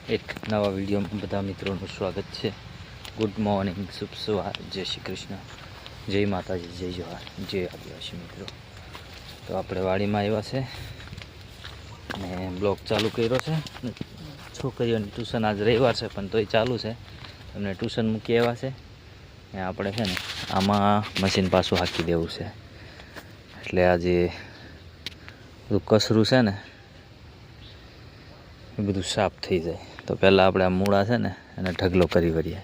એક નવા વિડીયોમાં બધા મિત્રોનું સ્વાગત છે। ગુડ મોર્નિંગ, શુભ સવાર, જય શ્રી કૃષ્ણ, જય માતાજી, જય જવાહર, જય આદિવાસી મિત્રો। તો આપણે વાડીમાં આવ્યા છે અને બ્લોગ ચાલુ કર્યો છે। છોકરીઓની ટ્યુશન આજ રવિવાર છે પણ તોય ચાલુ છે। એમને ટ્યુશન મૂકી આવ્યા છે ને આપણે છે ને આમાં મશીન પાછું હાંકી દેવું છે, એટલે આજે બધું કચરું છે ને એ બધું સાફ થઈ જાય। તો પહેલાં આપણે આ મૂળા છે ને એને ઢગલો કરી વળીએ,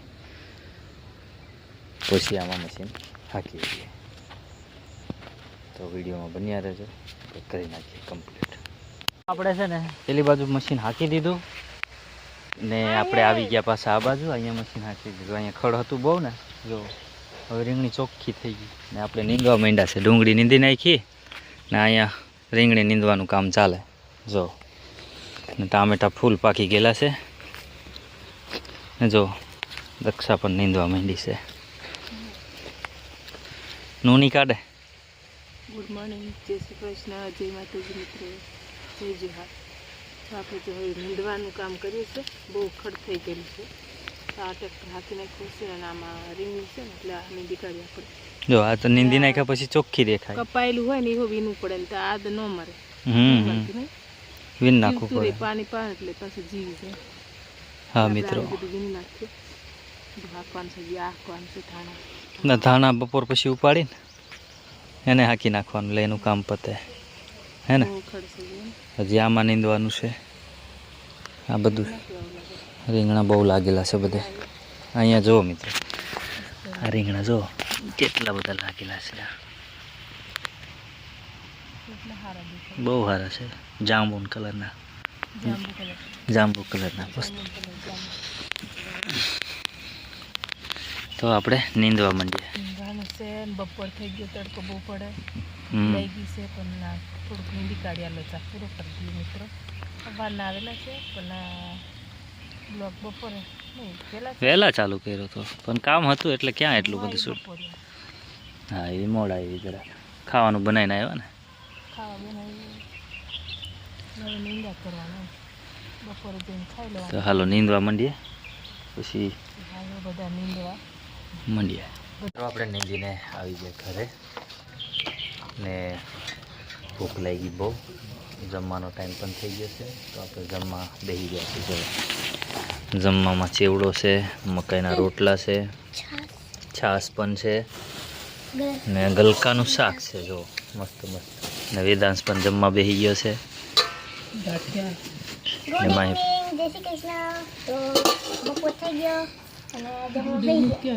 પછી આમાં મશીન હાંકી વળીએ। તો વિડીયોમાં બન્યા રહેજો, તો કરી નાખીએ કમ્પ્લીટ। આપણે છે ને પેલી બાજુ મશીન હાંકી દીધું ને આપણે આવી ગયા પાછા આ બાજુ, અહીંયા મશીન હાંકી દીધું। અહીંયા ખડ હતું બહુ ને, જો હવે રીંગણી ચોખ્ખી થઈ ગઈ ને આપણે નીંદવા માંડ્યા છે। ડુંગળી નીંદી નાખી ને અહીંયા રીંગણી નીંદવાનું કામ ચાલે। જો ને ટામેટા ફૂલ પાકી ગયેલા છે ને જો દક્ષા પણ નીંદવા માંડી છે। નૂની કાઢે। ગુડ મોર્નિંગ, જય શ્રી કૃષ્ણ, જય માતાજી મિત્રો, જય જવાહર। તો આપણે જો હવે નીંદવાનું કામ કર્યું છે, બહુ ખડ થઈ ગયેલું છે। તો આ ટ્રેક્ટર હાંકી નાખ્યું છે અને આમાં રીંગણી છે ને એટલે આ નીંદી કાઢી આપણે। જો આ તો નીંદી નાખ્યા પછી ચોખ્ખી દેખાય। કપાયેલું હોય ને એવું વીણવું પડે ને તો આ ન મરે, વીન નાખવું પડે। પાણી પાણી એટલે પછી જીવી જાય। હા મિત્રો, બધું વીણી નાખ્યું, હાંકવાનું છે, હાંકવાનું છે ધાણા ના ધાણા બપોર પછી ઉપાડીને એને હાંકી નાખવાનું, એટલે એનું કામ પતે હે ને। બહુ ખડ છે હજી આમાં નીંદવાનું છે। આ બધું રીંગણા બહુ લાગેલા છે બધે। અહીંયા જુઓ મિત્રો, આ રીંગણા જુઓ કેટલા બધા લાગેલા છે। એટલે સારા દેખાય, બહુ સારા છે, જાંબુ કલરના, જાંબુ કલર, જાંબુ કલરના મસ્ત। જાંબુ કલર, જાંબુ। તો આપણે નીંદવા માંડીએ। નીંદવાનું છે ને બપોર થઈ ગયો, તડકો બહુ પડે લઈ ગઈ છે પણ ના થોડુંક નીંદી કાઢી આલો, ચા પૂરો કરી દઈએ મિત્રો। સવારના આવેલા છે પણ બ્લોક બપોરે નહીં વહેલા ચાલુ કર્યો હતો પણ કામ હતું એટલે ક્યાં એટલું બધું બપોરે શૂટ। હા એ મોડા આવી જરા, ખાવાનું બનાવીને આવ્યા ને, ખાવા બનાવી હવે નીંદા કરવાના, બપોરે જઈને ખાઈ તો લેવાનું। હાલો નીંદવા માંડીએ પછી હવે બધા નીંદવા માંડીએ। તો આપણે નીંદીને આવી ગયા ઘરે ને ભૂખ લાગી બહુ, જમવાનો ટાઈમ પણ થઈ ગયો છે। તો આપણે જમવા બેસી ગયા છીએ। જમવામાં ચેવડો છે, મકાઈના રોટલા છે, છાશ પણ છે ને ગલકાનું શાક છે, જો મસ્ત મસ્ત। ને વેદાંશ પણ જમવા બેસી ગયો છે। એમાં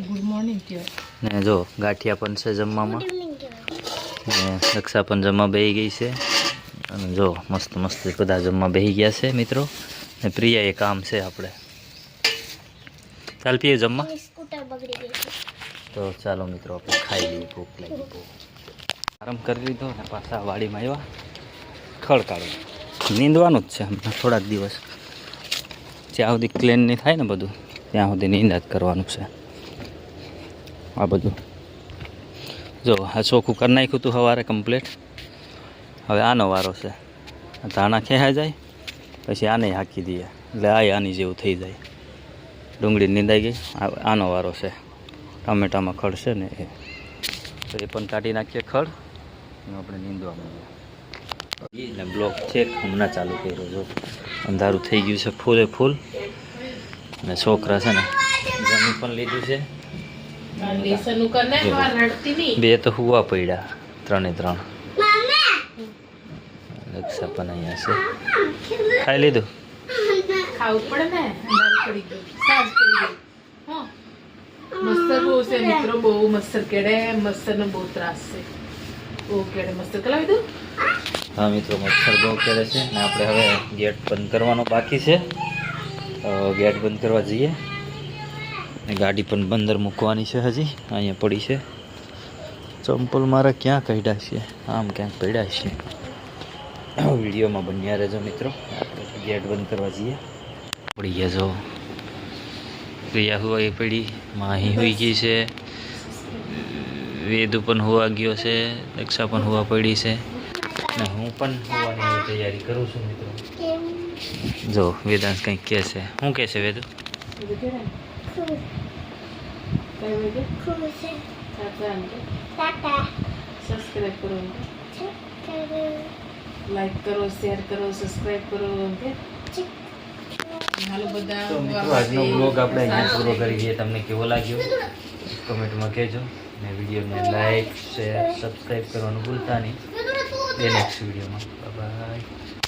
ગુડ મોર્નિંગ ને જો ગાંઠિયા પણ છે જમવામાં ને દક્ષા પણ જમવા બેસી ગઈ છે। અને જો મસ્ત મસ્ત બધા જમવા બેસી ગયા છે મિત્રો। ને પ્રિયા એ કામ છે આપણે, ચાલ પીએ જમવા। તો ચાલો મિત્રો આપણે ખાઈ લઈએ, ભૂખ લાગી બહુ। આરામ કરી લીધો ને પાછા વાડીમાં આવ્યા ખડ કાઢવા। નીંદવાનું જ છે હમણાં થોડાક દિવસ, જ્યાં સુધી ક્લીન નહીં થાય ને બધું ત્યાં સુધી નીંદા જ કરવાનું છે। આ બધું જો આ ચોખ્ખું કરી નાખ્યું હતું સવારે કમ્પ્લીટ। હવે આનો વારો છે, ધાણા ખેંચાઈ જાય પછી આને હાંકી દઈએ એટલે આની જેવું થઈ જાય। ડુંગળી નીંદાઈ ગઈ, આનો વારો છે। ટામેટામાં ખડ છે ને તો એ પણ કાઢી નાખીએ ખડ, આપણે નીંદવા માંડીએ। ને બ્લોક છે હમણાં ચાલુ કર્યો, જો અંધારું થઈ ગયું છે ફૂલે ફૂલ ને છોકરા છે ને જમી પણ લીધું છે। બે તો હુવા પડ્યા, 3 દક્ષા પણ અહીંયા છે। ખાઈ લીધું? ખાવું પડે ને, અંધારું પડી ગયું, સાંજ પડી ગઈ। હા મચ્છર બહુ છે મિત્રો, બહુ મચ્છર કેડે, મચ્છરનો બહુ ત્રાસ છે, બહુ કેડે મચ્છર। કલાવી દઉં? હા મિત્રો, મચ્છર બહુ કરે છે ને આપણે હવે ગેટ બંધ કરવાનો બાકી છે। ગેટ બંધ કરવા જઈએ ને ગાડી પણ બંદર મૂકવાની છે, હજી અહીંયા પડી છે। ચંપલ મારા ક્યાં કાઢ્યા છે, આમ ક્યાંક પડ્યા છે। વિડીયોમાં બન્યા રહેજો મિત્રો, આપણે ગેટ બંધ કરવા જઈએ। પડી ગયા જો પ્રિયા હુવા પડી, માહી હોઈ ગઈ છે, વેદુ પણ હોવા ગયો છે, દક્ષા પણ હોવા પડી છે ને હું પણ હોવાની તૈયારી કરું છું મિત્રો। જો વેદાંશ કંઈક કહે છે. શું કહે છે વેદુ? બધું કે ને કઈ વાગે ટાટા એમ કે સબસ્ક્રાઈબ કરો એમ કે લાઈક કરો શેર કરો સબસ્ક્રાઈબ કરો એમ કે હાલો બધા તો મિત્રો આજનો બ્લોગ આપણે અહીંયા પૂરો કરી દઈએ. તમને કેવો લાગ્યો કમેન્ટમાં કહેજો અને વિડીયોને લાઈક શેર સબસ્ક્રાઈબ કરવાનું ભૂલતા નહીં. નેક્સ્ટ વિડીયોમાં બાય.